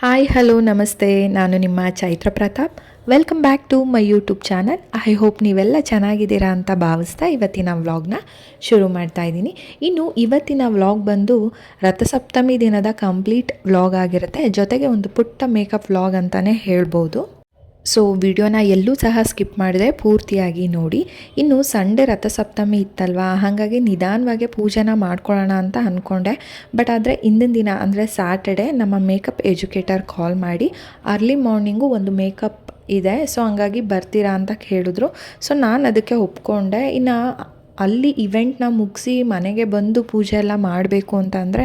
Hi hello ನಮಸ್ತೆ. ನಾನು ನಿಮ್ಮ Chaitra Pratap. Welcome back to my YouTube channel. I hope ನೀವೆಲ್ಲ ಚೆನ್ನಾಗಿದ್ದೀರಾ ಅಂತ ಭಾವಿಸ್ತಾ ಇವತ್ತಿನ ವ್ಲಾಗ್ನ ಶುರು ಮಾಡ್ತಾ ಇದ್ದೀನಿ. ಇನ್ನು ಇವತ್ತಿನ ವ್ಲಾಗ್ ಬಂದು ರಥಸಪ್ತಮಿ ದಿನದ ಕಂಪ್ಲೀಟ್ ವ್ಲಾಗ್ ಆಗಿರುತ್ತೆ. ಜೊತೆಗೆ ಒಂದು ಪುಟ್ಟ ಮೇಕಪ್ ವ್ಲಾಗ್ ಅಂತಲೇ ಹೇಳ್ಬೋದು. ಸೊ ವಿಡಿಯೋನ ಎಲ್ಲೂ ಸಹ ಸ್ಕಿಪ್ ಮಾಡಿದೆ, ಪೂರ್ತಿಯಾಗಿ ನೋಡಿ. ಇನ್ನು ಸಂಡೇ ರಥಸಪ್ತಮಿ ಇತ್ತಲ್ವಾ, ಹಾಗಾಗಿ ನಿಧಾನವಾಗಿ ಪೂಜೆನ ಮಾಡ್ಕೊಳ್ಳೋಣ ಅಂತ ಅಂದ್ಕೊಂಡೆ. ಬಟ್ ಆದರೆ ಇಂದಿನ ದಿನ ಅಂದರೆ ಸ್ಯಾಟರ್ಡೆ ನಮ್ಮ ಮೇಕಪ್ ಎಜುಕೇಟರ್ ಕಾಲ್ ಮಾಡಿ ಅರ್ಲಿ ಮಾರ್ನಿಂಗು ಒಂದು ಮೇಕಪ್ ಇದೆ, ಸೊ ಹಂಗಾಗಿ ಬರ್ತೀರಾ ಅಂತ ಕೇಳಿದ್ರು. ಸೊ ನಾನು ಅದಕ್ಕೆ ಒಪ್ಕೊಂಡೆ. ಇನ್ನು ಅಲ್ಲಿ ಇವೆಂಟ್ನ ಮುಗಿಸಿ ಮನೆಗೆ ಬಂದು ಪೂಜೆ ಎಲ್ಲ ಮಾಡಬೇಕು ಅಂತಂದರೆ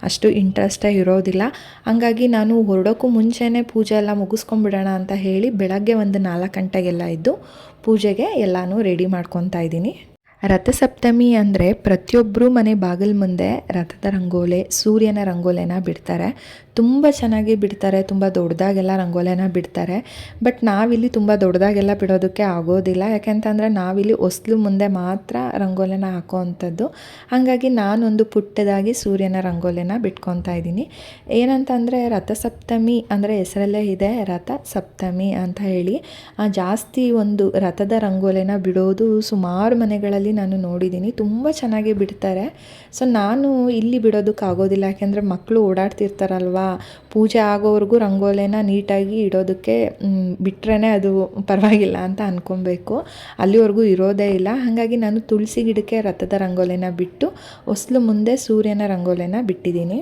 ಅಷ್ಟು ಇಂಟ್ರೆಸ್ಟೇ ಇರೋದಿಲ್ಲ. ಹಂಗಾಗಿ ನಾನು ಹೊರಡೋಕ್ಕೂ ಮುಂಚೆನೇ ಪೂಜೆ ಎಲ್ಲ ಮುಗಿಸ್ಕೊಂಬಿಡೋಣ ಅಂತ ಹೇಳಿ ಬೆಳಗ್ಗೆ ಒಂದು 4 ಗಂಟೆಗೆಲ್ಲ ಇದ್ದು ಪೂಜೆಗೆ ಎಲ್ಲನೂ ರೆಡಿ ಮಾಡ್ಕೊತಾ ಇದ್ದೀನಿ. ರಥಸಪ್ತಮಿ ಅಂದರೆ ಪ್ರತಿಯೊಬ್ಬರು ಮನೆ ಬಾಗಿಲು ಮುಂದೆ ರಥದ ರಂಗೋಲೆ, ಸೂರ್ಯನ ರಂಗೋಲೆನ ಬಿಡ್ತಾರೆ. ತುಂಬ ಚೆನ್ನಾಗಿ ಬಿಡ್ತಾರೆ, ತುಂಬ ದೊಡ್ಡದಾಗೆಲ್ಲ ರಂಗೋಲೆನ ಬಿಡ್ತಾರೆ. ಬಟ್ ನಾವಿಲ್ಲಿ ತುಂಬ ದೊಡ್ಡದಾಗೆಲ್ಲ ಬಿಡೋದಕ್ಕೆ ಆಗೋದಿಲ್ಲ, ಯಾಕೆಂತಂದರೆ ನಾವಿಲ್ಲಿ ಹೊಸ್ಲು ಮುಂದೆ ಮಾತ್ರ ರಂಗೋಲೆನ ಹಾಕೋವಂಥದ್ದು. ಹಾಗಾಗಿ ನಾನೊಂದು ಪುಟ್ಟದಾಗಿ ಸೂರ್ಯನ ರಂಗೋಲೆನ ಬಿಟ್ಕೊತಾ ಇದ್ದೀನಿ. ಏನಂತಂದರೆ ರಥಸಪ್ತಮಿ ಅಂದರೆ ಹೆಸರಲ್ಲೇ ಇದೆ ರಥ ಸಪ್ತಮಿ ಅಂತ ಹೇಳಿ. ಜಾಸ್ತಿ ಒಂದು ರಥದ ರಂಗೋಲೆನ ಬಿಡೋದು ಸುಮಾರು ಮನೆಗಳಲ್ಲಿ ನಾನು ನೋಡಿದ್ದೀನಿ, ತುಂಬ ಚೆನ್ನಾಗಿ ಬಿಡ್ತಾರೆ. ಸೊ ನಾನು ಇಲ್ಲಿ ಬಿಡೋದಕ್ಕಾಗೋದಿಲ್ಲ, ಯಾಕೆಂದರೆ ಮಕ್ಕಳು ಓಡಾಡ್ತಿರ್ತಾರಲ್ವ, ಪೂಜೆ ಆಗೋವರೆಗೂ ರಂಗೋಲೆನ ನೀಟಾಗಿ ಇಡೋದಕ್ಕೆ ಬಿಟ್ರೇ ಅದು ಪರವಾಗಿಲ್ಲ ಅಂತ ಅಂದ್ಕೊಬೇಕು. ಅಲ್ಲಿವರೆಗೂ ಇರೋದೇ ಇಲ್ಲ. ಹಾಗಾಗಿ ನಾನು ತುಳಸಿ ಗಿಡಕ್ಕೆ ರಥದ ರಂಗೋಲೆನ ಬಿಟ್ಟು ಹೊಸ್ಲು ಮುಂದೆ ಸೂರ್ಯನ ರಂಗೋಲೆನ ಬಿಟ್ಟಿದ್ದೀನಿ.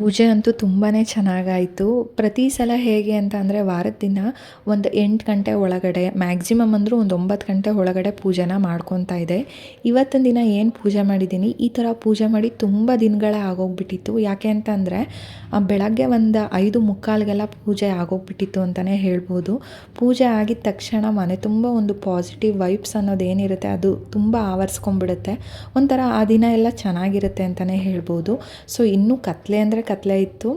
ಪೂಜೆ ಅಂತೂ ತುಂಬಾ ಚೆನ್ನಾಗಾಯಿತು. ಪ್ರತಿ ಸಲ ಹೇಗೆ ಅಂತ ಅಂದರೆ ವಾರದ ದಿನ ಒಂದು 8 ಗಂಟೆ ಒಳಗಡೆ, ಮ್ಯಾಕ್ಸಿಮಮ್ ಅಂದರೂ ಒಂದು 9 ಗಂಟೆ ಒಳಗಡೆ ಪೂಜೆನ ಮಾಡ್ಕೊತಾ ಇದೆ. ಇವತ್ತಿನ ದಿನ ಏನು ಪೂಜೆ ಮಾಡಿದ್ದೀನಿ, ಈ ಥರ ಪೂಜೆ ಮಾಡಿ ತುಂಬ ದಿನಗಳೇ ಆಗೋಗ್ಬಿಟ್ಟಿತ್ತು. ಯಾಕೆ ಅಂತಂದರೆ ಬೆಳಗ್ಗೆ ಒಂದು 5:45ಗೆಲ್ಲ ಪೂಜೆ ಆಗೋಗ್ಬಿಟ್ಟಿತ್ತು ಅಂತಲೇ ಹೇಳ್ಬೋದು. ಪೂಜೆ ಆಗಿದ ತಕ್ಷಣ ಮನೆ ತುಂಬ ಒಂದು ಪಾಸಿಟಿವ್ ವೈಬ್ಸ್ ಅನ್ನೋದೇನಿರುತ್ತೆ ಅದು ತುಂಬ ಆವರಿಸ್ಕೊಂಡ್ಬಿಡುತ್ತೆ. ಒಂಥರ ಆ ದಿನ ಎಲ್ಲ ಚೆನ್ನಾಗಿರುತ್ತೆ ಅಂತಲೇ ಹೇಳ್ಬೋದು. ಸೊ ಇನ್ನೂ ಕತ್ಲೆ ಅಂದರೆ ಕತ್ಲೆ ಇತ್ತು.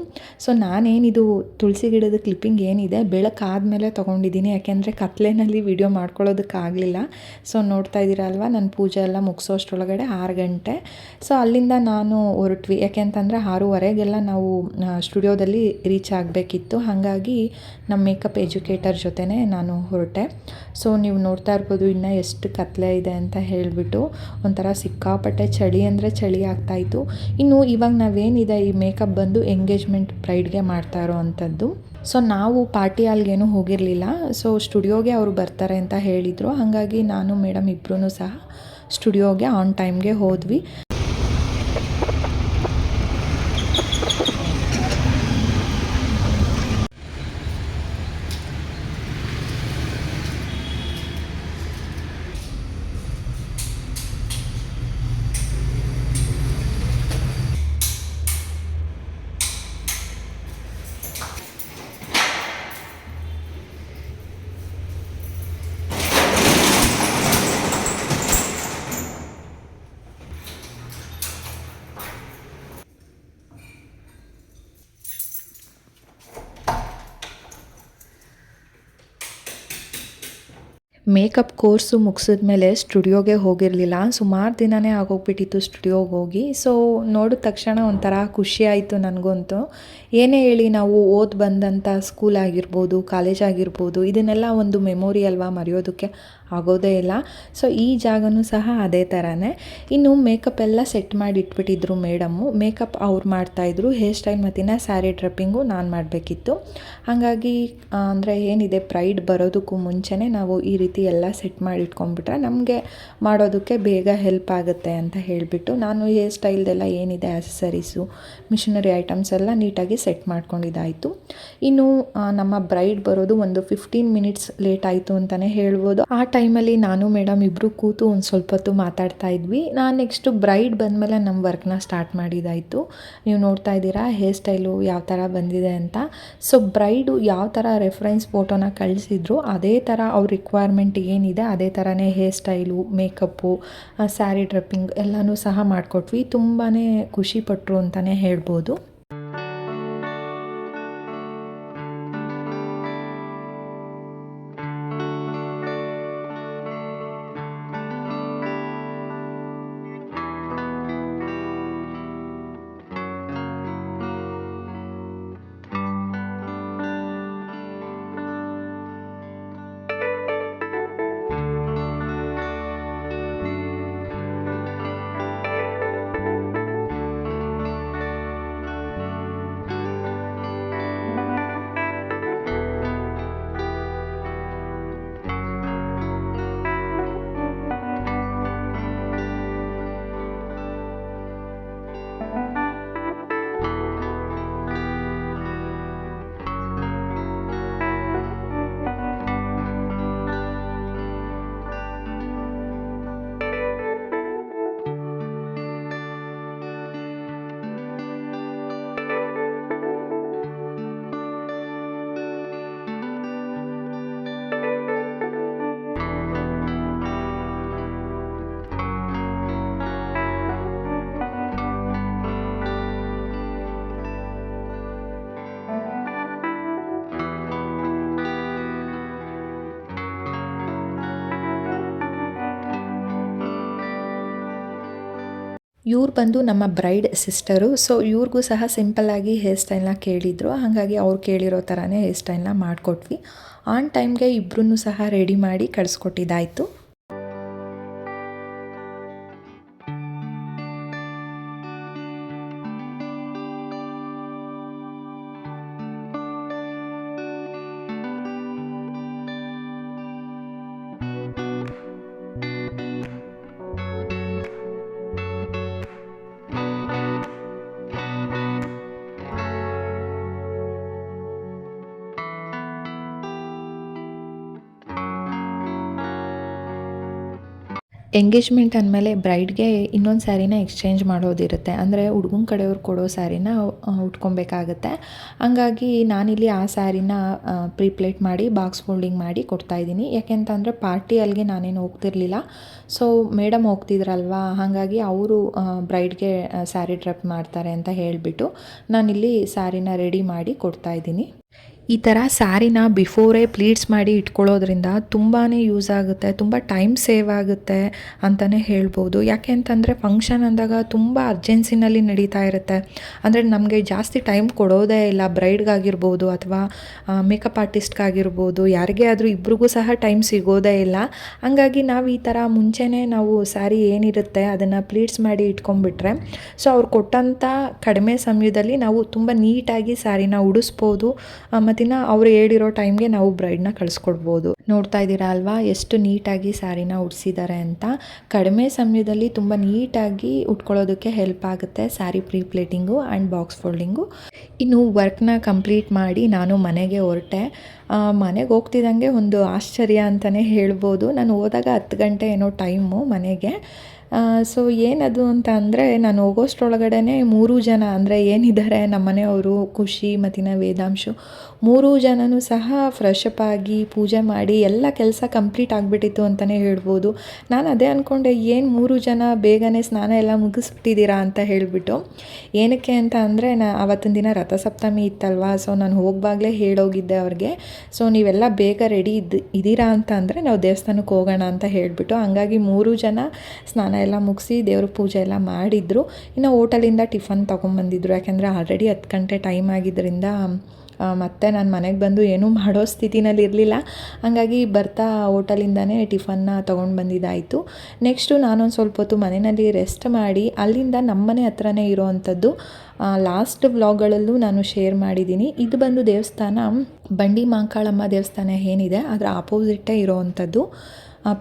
ಸೊ ನಾನೇನಿದು ತುಳಸಿ ಗಿಡದ ಕ್ಲಿಪ್ಪಿಂಗ್ ಏನಿದೆ ಬೆಳಕಾದ್ಮೇಲೆ ತೊಗೊಂಡಿದ್ದೀನಿ, ಯಾಕೆಂದರೆ ಕತ್ಲೆನಲ್ಲಿ ವಿಡಿಯೋ ಮಾಡ್ಕೊಳ್ಳೋದಕ್ಕಾಗಲಿಲ್ಲ. ಸೊ ನೋಡ್ತಾ ಇದ್ದೀರಾ ಅಲ್ವಾ, ನನ್ನ ಪೂಜೆ ಎಲ್ಲ ಮುಗಿಸೋಷ್ಟ್ರೊಳಗಡೆ 6 ಗಂಟೆ. ಸೊ ಅಲ್ಲಿಂದ ನಾನು ಹೊರಟ್ವಿ, ಯಾಕೆಂತಂದರೆ 6:15ಗೆಲ್ಲ ನಾವು ಸ್ಟುಡಿಯೋದಲ್ಲಿ ರೀಚ್ ಆಗಬೇಕಿತ್ತು. ಹಾಗಾಗಿ ನಮ್ಮ ಮೇಕಪ್ ಎಜುಕೇಟರ್ ಜೊತೆನೇ ನಾನು ಹೊರಟೆ. ಸೊ ನೀವು ನೋಡ್ತಾ ಇರ್ಬೋದು ಇನ್ನೂ ಎಷ್ಟು ಕತ್ಲೆ ಇದೆ ಅಂತ ಹೇಳಿಬಿಟ್ಟು ಒಂಥರ ಸಿಕ್ಕಾಪಟ್ಟೆ ಚಳಿ ಅಂದರೆ ಚಳಿ ಆಗ್ತಾಯಿತ್ತು. ಇನ್ನು ಇವಾಗ ನಾವೇನಿದೆ ಈ ಮೇಕಪ್ ಬಂದು ಎಂಗೇಜ್ಮೆಂಟ್ ಬ್ರೈಡ್ಗೆ ಮಾಡ್ತಾ ಇರೋ ಅಂಥದ್ದು. ಸೊ ನಾವು ಪಾರ್ಟಿ ಹಾಲ್ಗೇನೂ ಹೋಗಿರಲಿಲ್ಲ. ಸೊ ಸ್ಟುಡಿಯೋಗೆ ಅವರು ಬರ್ತಾರೆ ಅಂತ ಹೇಳಿದರು. ಹಾಗಾಗಿ ನಾನು ಮೇಡಮ್ ಇಬ್ಬರೂ ಸಹ ಸ್ಟುಡಿಯೋಗೆ ಆನ್ ಟೈಮ್ಗೆ ಹೋದ್ವಿ. ಮೇಕಪ್ ಕೋರ್ಸು ಮುಗಿಸಿದ್ಮೇಲೆ ಸ್ಟುಡಿಯೋಗೆ ಹೋಗಿರಲಿಲ್ಲ. ಸುಮಾರು ದಿನವೇ ಆಗೋಗ್ಬಿಟ್ಟಿತ್ತು ಸ್ಟುಡಿಯೋಗೆ ಹೋಗಿ. ಸೊ ನೋಡಿದ ತಕ್ಷಣ ಒಂಥರ ಖುಷಿ ಆಯಿತು ನನಗಂತೂ. ಏನೇ ಹೇಳಿ ನಾವು ಓದಿ ಬಂದಂಥ ಸ್ಕೂಲ್ ಆಗಿರ್ಬೋದು, ಕಾಲೇಜ್ ಆಗಿರ್ಬೋದು, ಇದನ್ನೆಲ್ಲ ಒಂದು ಮೆಮೊರಿ ಅಲ್ವಾ, ಮರೆಯೋದಕ್ಕೆ ಆಗೋದೇ ಇಲ್ಲ. ಸೊ ಈ ಜಾಗನೂ ಸಹ ಅದೇ ಥರನೇ. ಇನ್ನು ಮೇಕಪ್ ಎಲ್ಲ ಸೆಟ್ ಮಾಡಿ ಇಟ್ಬಿಟ್ಟಿದ್ರು ಮೇಡಮ್ಮು. ಮೇಕಪ್ ಅವ್ರು ಮಾಡ್ತಾಯಿದ್ರು, ಹೇರ್ ಸ್ಟೈಲ್ ಮತ್ತು ಸ್ಯಾರಿ ಡ್ರಪ್ಪಿಂಗು ನಾನು ಮಾಡಬೇಕಿತ್ತು. ಹಾಗಾಗಿ ಅಂದರೆ ಏನಿದೆ ಬ್ರೈಡ್ ಬರೋದಕ್ಕೂ ಮುಂಚೆನೇ ನಾವು ಈ ರೀತಿ ಎಲ್ಲ ಸೆಟ್ ಮಾಡಿ ಇಟ್ಕೊಂಡ್ಬಿಟ್ರೆ ನಮಗೆ ಮಾಡೋದಕ್ಕೆ ಬೇಗ ಹೆಲ್ಪ್ ಆಗುತ್ತೆ ಅಂತ ಹೇಳಿಬಿಟ್ಟು ನಾನು ಹೇರ್ ಸ್ಟೈಲ್ದೆಲ್ಲ ಏನಿದೆ ಆ್ಯಸಸರೀಸು, ಮಿಷನರಿ ಐಟಮ್ಸ್ ಎಲ್ಲ ನೀಟಾಗಿ ಸೆಟ್ ಮಾಡ್ಕೊಂಡಿದ್ದಾಯಿತು. ಇನ್ನು ನಮ್ಮ ಬ್ರೈಡ್ ಬರೋದು ಒಂದು 15 ಮಿನಿಟ್ಸ್ ಲೇಟ್ ಆಯಿತು ಅಂತಲೇ ಹೇಳ್ಬೋದು. ಆ ಟೈಮಲ್ಲಿ ನಾನು ಮೇಡಮ್ ಇಬ್ಬರು ಕೂತು ಒಂದು ಸ್ವಲ್ಪ ಹೊತ್ತು ಮಾತಾಡ್ತಾ ಇದ್ವಿ. ನಾನು ನೆಕ್ಸ್ಟು ಬ್ರೈಡ್ ಬಂದಮೇಲೆ ನಮ್ಮ ವರ್ಕ್ನ ಸ್ಟಾರ್ಟ್ ಮಾಡಿದ್ದಾಯಿತು. ನೀವು ನೋಡ್ತಾ ಇದ್ದೀರಾ ಹೇರ್ ಸ್ಟೈಲು ಯಾವ ಥರ ಬಂದಿದೆ ಅಂತ. ಸೊ ಬ್ರೈಡು ಯಾವ ಥರ ರೆಫರೆನ್ಸ್ ಫೋಟೋನ ಕಳಿಸಿದ್ರು ಅದೇ ಥರ ಅವ್ರ ರಿಕ್ವೈರ್ಮೆಂಟ್ ಏನಿದೆ ಅದೇ ಥರನೇ ಹೇರ್ ಸ್ಟೈಲು, ಮೇಕಪ್ಪು, ಸ್ಯಾರಿ ಡ್ರಪ್ಪಿಂಗ್ ಎಲ್ಲನೂ ಸಹ ಮಾಡಿಕೊಟ್ವಿ. ತುಂಬಾ ಖುಷಿಪಟ್ಟರು ಅಂತಲೇ ಹೇಳ್ಬೋದು. ಇವ್ರು ಬಂದು ನಮ್ಮ ಬ್ರೈಡ್ ಸಿಸ್ಟರು. ಸೊ ಇವ್ರಿಗೂ ಸಹ ಸಿಂಪಲ್ಲಾಗಿ ಹೇರ್ ಸ್ಟೈಲ್ನ ಕೇಳಿದರು. ಹಾಗಾಗಿ ಅವ್ರು ಕೇಳಿರೋ ಥರನೇ ಹೇರ್ ಸ್ಟೈಲ್ನ ಮಾಡಿಕೊಟ್ವಿ. ಆನ್ ಟೈಮ್ಗೆ ಇಬ್ಬರೂ ಸಹ ರೆಡಿ ಮಾಡಿ ಕಳಿಸ್ಕೊಟ್ಟಿದ್ದಾಯಿತು. ಎಂಗೇಜ್ಮೆಂಟ್ ಅಂದಮೇಲೆ ಬ್ರೈಡ್ಗೆ ಇನ್ನೊಂದು ಸ್ಯಾರಿನ ಎಕ್ಸ್ಚೇಂಜ್ ಮಾಡೋದಿರುತ್ತೆ. ಅಂದರೆ ಹುಡುಗನ ಕಡೆಯವ್ರು ಕೊಡೋ ಸ್ಯಾರಿನ ಉಟ್ಕೊಬೇಕಾಗತ್ತೆ. ಹಂಗಾಗಿ ನಾನಿಲ್ಲಿ ಆ ಸ್ಯಾರಿನ ಪ್ರೀಪ್ಲೇಟ್ ಮಾಡಿ ಬಾಕ್ಸ್ ಫೋಲ್ಡಿಂಗ್ ಮಾಡಿ ಕೊಡ್ತಾಯಿದ್ದೀನಿ. ಯಾಕೆಂತಂದರೆ ಪಾರ್ಟಿ ಅಲ್ಲಿಗೆ ನಾನೇನು ಹೋಗ್ತಿರ್ಲಿಲ್ಲ. ಸೊ ಮೇಡಮ್ ಹೋಗ್ತಿದ್ರಲ್ವಾ, ಹಾಗಾಗಿ ಅವರು ಬ್ರೈಡ್ಗೆ ಸ್ಯಾರಿ ಡ್ರಪ್ ಮಾಡ್ತಾರೆ ಅಂತ ಹೇಳಿಬಿಟ್ಟು ನಾನಿಲ್ಲಿ ಸ್ಯಾರಿನ ರೆಡಿ ಮಾಡಿ ಕೊಡ್ತಾಯಿದ್ದೀನಿ. ಈ ಥರ ಸ್ಯಾರಿನ ಬಿಫೋರೇ ಪ್ಲೀಟ್ಸ್ ಮಾಡಿ ಇಟ್ಕೊಳ್ಳೋದ್ರಿಂದ ತುಂಬಾ ಯೂಸ್ ಆಗುತ್ತೆ, ತುಂಬ ಟೈಮ್ ಸೇವ್ ಆಗುತ್ತೆ ಅಂತಲೇ ಹೇಳ್ಬೋದು. ಯಾಕೆ ಅಂತಂದರೆ ಫಂಕ್ಷನ್ ಅಂದಾಗ ತುಂಬ ಅರ್ಜೆನ್ಸಿನಲ್ಲಿ ನಡೀತಾ ಇರುತ್ತೆ. ಅಂದರೆ ನಮಗೆ ಜಾಸ್ತಿ ಟೈಮ್ ಕೊಡೋದೇ ಇಲ್ಲ, ಬ್ರೈಡ್ಗಾಗಿರ್ಬೋದು ಅಥವಾ ಮೇಕಪ್ ಆರ್ಟಿಸ್ಟ್ಗಾಗಿರ್ಬೋದು, ಯಾರಿಗೇ ಆದರೂ ಇಬ್ರಿಗೂ ಸಹ ಟೈಮ್ ಸಿಗೋದೇ ಇಲ್ಲ. ಹಂಗಾಗಿ ನಾವು ಈ ಥರ ಮುಂಚೆನೇ ನಾವು ಸ್ಯಾರಿ ಏನಿರುತ್ತೆ ಅದನ್ನು ಪ್ಲೀಟ್ಸ್ ಮಾಡಿ ಇಟ್ಕೊಂಡ್ಬಿಟ್ರೆ ಸೊ ಅವ್ರು ಕೊಟ್ಟಂಥ ಕಡಿಮೆ ಸಮಯದಲ್ಲಿ ನಾವು ತುಂಬ ನೀಟಾಗಿ ಸ್ಯಾರಿನ ಉಡಿಸ್ಬೋದು. ಮತ್ತಿನ್ನು ಅವರು ಹೇಳಿರೋ ಟೈಮ್ಗೆ ನಾವು ಬ್ರೈಡ್ನ ಕಳಿಸ್ಕೊಡ್ಬೋದು. ನೋಡ್ತಾ ಇದ್ದೀರಾ ಅಲ್ವಾ ಎಷ್ಟು ನೀಟಾಗಿ ಸ್ಯಾರಿನ ಉಡಿಸಿದ್ದಾರೆ ಅಂತ. ಕಡಿಮೆ ಸಮಯದಲ್ಲಿ ತುಂಬ ನೀಟಾಗಿ ಉಟ್ಕೊಳ್ಳೋದಕ್ಕೆ ಹೆಲ್ಪ್ ಆಗುತ್ತೆ sari pre pleating and box folding. ಇನ್ನು ವರ್ಕ್ನ ಕಂಪ್ಲೀಟ್ ಮಾಡಿ ನಾನು ಮನೆಗೆ ಹೊರಟೆ. ಮನೆಗೆ ಹೋಗ್ತಿದ್ದಂಗೆ ಒಂದು ಆಶ್ಚರ್ಯ ಅಂತಲೇ ಹೇಳ್ಬೋದು. ನಾನು ಹೋದಾಗ 10 ಗಂಟೆ ಏನೋ ಟೈಮು ಮನೆಗೆ. ಸೊ ಏನದು ಅಂತ ಅಂದರೆ ನಾನು ಹೋಗೋಷ್ಟ್ರೊಳಗಡೆ 3 ಜನ ಅಂದರೆ ಏನಿದ್ದಾರೆ ನಮ್ಮ ಮನೆಯವರು, ಖುಷಿ ಮತ್ತು ವೇದಾಂಶು 3 ಜನನೂ ಸಹ ಫ್ರೆಶ್ ಅಪ್ ಆಗಿ ಪೂಜೆ ಮಾಡಿ ಎಲ್ಲ ಕೆಲಸ ಕಂಪ್ಲೀಟ್ ಆಗಿಬಿಟ್ಟಿತ್ತು ಅಂತಲೇ ಹೇಳ್ಬೋದು. ನಾನು ಅದೇ ಅಂದ್ಕೊಂಡೆ, ಏನು 3 ಜನ ಬೇಗನೆ ಸ್ನಾನ ಎಲ್ಲ ಮುಗಿಸ್ಬಿಟ್ಟಿದ್ದೀರಾ ಅಂತ ಹೇಳಿಬಿಟ್ಟು. ಏನಕ್ಕೆ ಅಂತ ಅಂದರೆ ಆವತ್ತಿನ ದಿನ ರಥಸಪ್ತಮಿ ಇತ್ತಲ್ವ, ಸೊ ನಾನು ಹೋಗುವಾಗಲೇ ಹೇಳೋಗಿದ್ದೆ ಅವ್ರಿಗೆ. ಸೊ ನೀವೆಲ್ಲ ಬೇಗ ರೆಡಿ ಇದ್ದೀರಾ ಅಂತ ಅಂದರೆ ನಾವು ದೇವಸ್ಥಾನಕ್ಕೆ ಹೋಗೋಣ ಅಂತ ಹೇಳಿಬಿಟ್ಟು. ಹಂಗಾಗಿ 3 ಜನ ಸ್ನಾನ ಎಲ್ಲ ಮುಗಿಸಿ ದೇವ್ರ ಪೂಜೆ ಎಲ್ಲ ಮಾಡಿದರು. ಇನ್ನು ಹೋಟೆಲಿಂದ ಟಿಫನ್ ತೊಗೊಂಬಂದಿದ್ರು, ಯಾಕೆಂದರೆ ಆಲ್ರೆಡಿ 10 ಗಂಟೆ ಟೈಮ್ ಆಗಿದ್ದರಿಂದ ಮತ್ತೆ ನಾನು ಮನೆಗೆ ಬಂದು ಏನೂ ಮಾಡೋ ಸ್ಥಿತಿನಲ್ಲಿ ಇರಲಿಲ್ಲ. ಹಾಗಾಗಿ ಬರ್ತಾ ಹೋಟೆಲಿಂದನೇ ಟಿಫನ್ನ ತೊಗೊಂಡು ಬಂದಿದ್ದಾಯಿತು. ನೆಕ್ಸ್ಟು ನಾನೊಂದು ಸ್ವಲ್ಪ ಹೊತ್ತು ಮನೆಯಲ್ಲಿ ರೆಸ್ಟ್ ಮಾಡಿ ಅಲ್ಲಿಂದ ನಮ್ಮನೆ ಹತ್ರನೇ ಇರೋವಂಥದ್ದು ಲಾಸ್ಟ್ ವ್ಲಾಗ್ಗಳಲ್ಲೂ ನಾನು ಶೇರ್ ಮಾಡಿದ್ದೀನಿ. ಇದು ಬಂದು ದೇವಸ್ಥಾನ ಬಂಡಿ ಮಾಂಕಾಳಮ್ಮ ದೇವಸ್ಥಾನ ಏನಿದೆ ಅದರ ಆಪೋಸಿಟ್ಟೇ ಇರೋವಂಥದ್ದು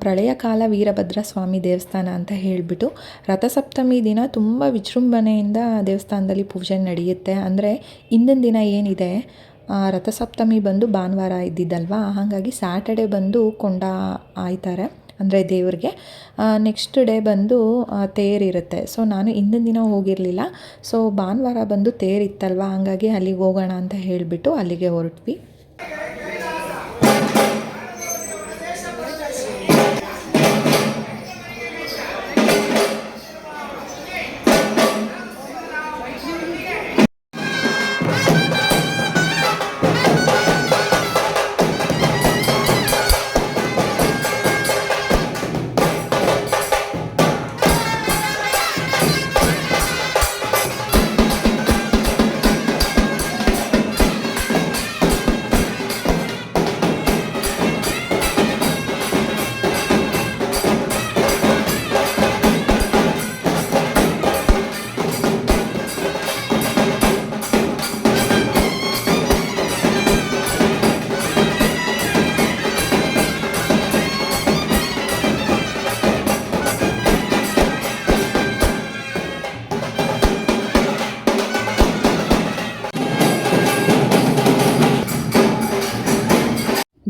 ಪ್ರಳಯ ಕಾಲ ವೀರಭದ್ರ ಸ್ವಾಮಿ ದೇವಸ್ಥಾನ ಅಂತ ಹೇಳಿಬಿಟ್ಟು. ರಥಸಪ್ತಮಿ ದಿನ ತುಂಬ ವಿಜೃಂಭಣೆಯಿಂದ ದೇವಸ್ಥಾನದಲ್ಲಿ ಪೂಜೆ ನಡೆಯುತ್ತೆ. ಅಂದರೆ ಇಂದಿನ ದಿನ ಏನಿದೆ ರಥಸಪ್ತಮಿ ಬಂದು ಭಾನುವಾರ ಇದ್ದಿದ್ದಲ್ವ, ಹಾಗಾಗಿ ಸ್ಯಾಟರ್ಡೆ ಬಂದು ಕೊಂಡ ಆಯ್ತಾರೆ ಅಂದರೆ ದೇವ್ರಿಗೆ. ನೆಕ್ಸ್ಟ್ ಡೇ ಬಂದು ತೇರಿರುತ್ತೆ. ಸೊ ನಾನು ಇಂದಿನ ದಿನ ಹೋಗಿರಲಿಲ್ಲ. ಸೊ ಭಾನುವಾರ ಬಂದು ತೇರಿತ್ತಲ್ವ, ಹಾಗಾಗಿ ಅಲ್ಲಿಗೆ ಹೋಗೋಣ ಅಂತ ಹೇಳಿಬಿಟ್ಟು ಅಲ್ಲಿಗೆ ಹೊರಟ್ವಿ.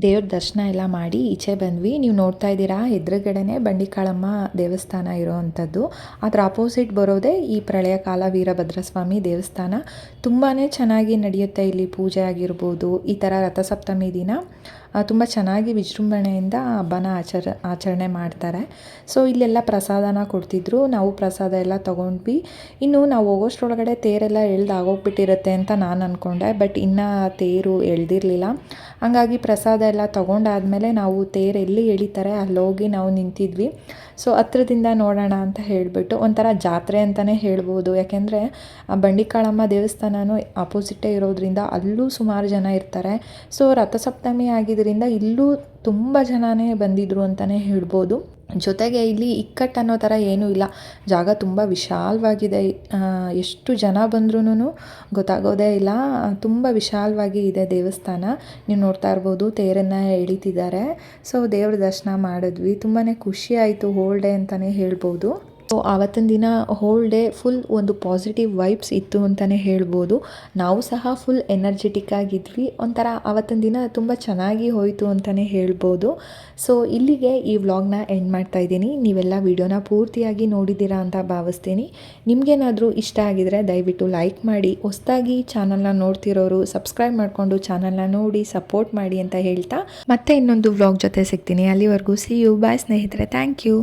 ದೇವ್ರ ದರ್ಶನ ಎಲ್ಲ ಮಾಡಿ ಈಚೆ ಬಂದ್ವಿ. ನೀವು ನೋಡ್ತಾ ಇದ್ದೀರಾ ಎದುರುಗಡೆನೇ ಬಂಡಿಕಾಳಮ್ಮ ದೇವಸ್ಥಾನ ಇರೋವಂಥದ್ದು. ಅದರ ಆಪೋಸಿಟ್ ಬರೋದೇ ಈ ಪ್ರಳಯ ಕಾಲ ವೀರಭದ್ರ ಸ್ವಾಮಿ ದೇವಸ್ಥಾನ. ತುಂಬಾ ಚೆನ್ನಾಗಿ ನಡೆಯುತ್ತೆ ಇಲ್ಲಿ ಪೂಜೆ ಆಗಿರ್ಬೋದು. ಈ ಥರ ರಥಸಪ್ತಮಿ ದಿನ ತುಂಬ ಚೆನ್ನಾಗಿ ವಿಜೃಂಭಣೆಯಿಂದ ಹಬ್ಬನ ಆಚರಣೆ ಮಾಡ್ತಾರೆ. ಸೊ ಇಲ್ಲೆಲ್ಲ ಪ್ರಸಾದನ ಕೊಡ್ತಿದ್ರು, ನಾವು ಪ್ರಸಾದ ಎಲ್ಲ ತೊಗೊಂಡ್ವಿ. ಇನ್ನು ನಾವು ಹೋಗೋಷ್ಟ್ರೊಳಗಡೆ ತೇರೆಲ್ಲ ಆಗೋಗ್ಬಿಟ್ಟಿರುತ್ತೆ ಅಂತ ನಾನು ಅಂದ್ಕೊಂಡೆ, ಬಟ್ ಇನ್ನೂ ತೇರು ಎಳ್ದಿರಲಿಲ್ಲ. ಹಾಗಾಗಿ ಪ್ರಸಾದ ಎಲ್ಲ ತೊಗೊಂಡಾದ್ಮೇಲೆ ನಾವು ತೇರು ಎಲ್ಲಿ ಎಳಿತಾರೆ ಅಲ್ಲೋಗಿ ನಾವು ನಿಂತಿದ್ವಿ. ಸೊ ಹತ್ರದಿಂದ ನೋಡೋಣ ಅಂತ ಹೇಳಿಬಿಟ್ಟು ಒಂಥರ ಜಾತ್ರೆ ಅಂತಲೇ ಹೇಳ್ಬೋದು. ಯಾಕೆಂದರೆ ಬಂಡಿಕಾಳಮ್ಮ ದೇವಸ್ಥಾನವೂ ಆಪೋಸಿಟ್ಟೇ ಇರೋದ್ರಿಂದ ಅಲ್ಲೂ ಸುಮಾರು ಜನ ಇರ್ತಾರೆ. ಸೊ ರಥಸಪ್ತಮಿ ಆಗಿದ್ದರಿಂದ ಇಲ್ಲೂ ತುಂಬ ಜನನೇ ಬಂದಿದ್ದರು ಅಂತಲೇ ಹೇಳ್ಬೋದು. ಜೊತೆಗೆ ಇಲ್ಲಿ ಇಕ್ಕಟ್ಟು ಅನ್ನೋ ಥರ ಏನೂ ಇಲ್ಲ, ಜಾಗ ತುಂಬ ವಿಶಾಲವಾಗಿದೆ. ಎಷ್ಟು ಜನ ಬಂದ್ರೂ ಗೊತ್ತಾಗೋದೇ ಇಲ್ಲ, ತುಂಬ ವಿಶಾಲವಾಗಿ ಇದೆ ದೇವಸ್ಥಾನ. ನೀವು ನೋಡ್ತಾ ಇರ್ಬೋದು ತೇರನ್ನು ಎಳಿತಿದ್ದಾರೆ. ಸೊ ದೇವ್ರ ದರ್ಶನ ಮಾಡಿದ್ವಿ, ತುಂಬಾ ಖುಷಿ ಆಯಿತು. ಹೋಲ್ ಡೇ ಅಂತಲೇ ಹೇಳ್ಬೋದು. ಸೊ ಆವತ್ತಿನ ದಿನ ಹೋಲ್ ಡೇ ಫುಲ್ ಒಂದು ಪಾಸಿಟಿವ್ ವೈಬ್ಸ್ ಇತ್ತು ಅಂತಲೇ ಹೇಳ್ಬೋದು. ನಾವು ಸಹ ಫುಲ್ ಎನರ್ಜೆಟಿಕ್ ಆಗಿದ್ವಿ. ಒಂಥರ ಆವತ್ತಿನ ದಿನ ತುಂಬ ಚೆನ್ನಾಗಿ ಹೋಯಿತು ಅಂತಲೇ ಹೇಳ್ಬೋದು. ಸೊ ಇಲ್ಲಿಗೆ ಈ ವ್ಲಾಗ್ನ ಎಂಡ್ ಮಾಡ್ತಾ ಇದ್ದೀನಿ. ನೀವೆಲ್ಲ ವಿಡಿಯೋನ ಪೂರ್ತಿಯಾಗಿ ನೋಡಿದ್ದೀರಾ ಅಂತ ಭಾವಿಸ್ತೀನಿ. ನಿಮಗೇನಾದರೂ ಇಷ್ಟ ಆಗಿದರೆ ದಯವಿಟ್ಟು ಲೈಕ್ ಮಾಡಿ. ಹೊಸದಾಗಿ ಚಾನಲ್ನ ನೋಡ್ತಿರೋರು ಸಬ್ಸ್ಕ್ರೈಬ್ ಮಾಡಿಕೊಂಡು ಚಾನಲ್ನ ನೋಡಿ ಸಪೋರ್ಟ್ ಮಾಡಿ ಅಂತ ಹೇಳ್ತಾ ಮತ್ತೆ ಇನ್ನೊಂದು ವ್ಲಾಗ್ ಜೊತೆ ಸಿಗ್ತೀನಿ. ಅಲ್ಲಿವರೆಗೂ ಸಿ ಯು, ಬಾಯ್ ಸ್ನೇಹಿತರೆ. Thank you.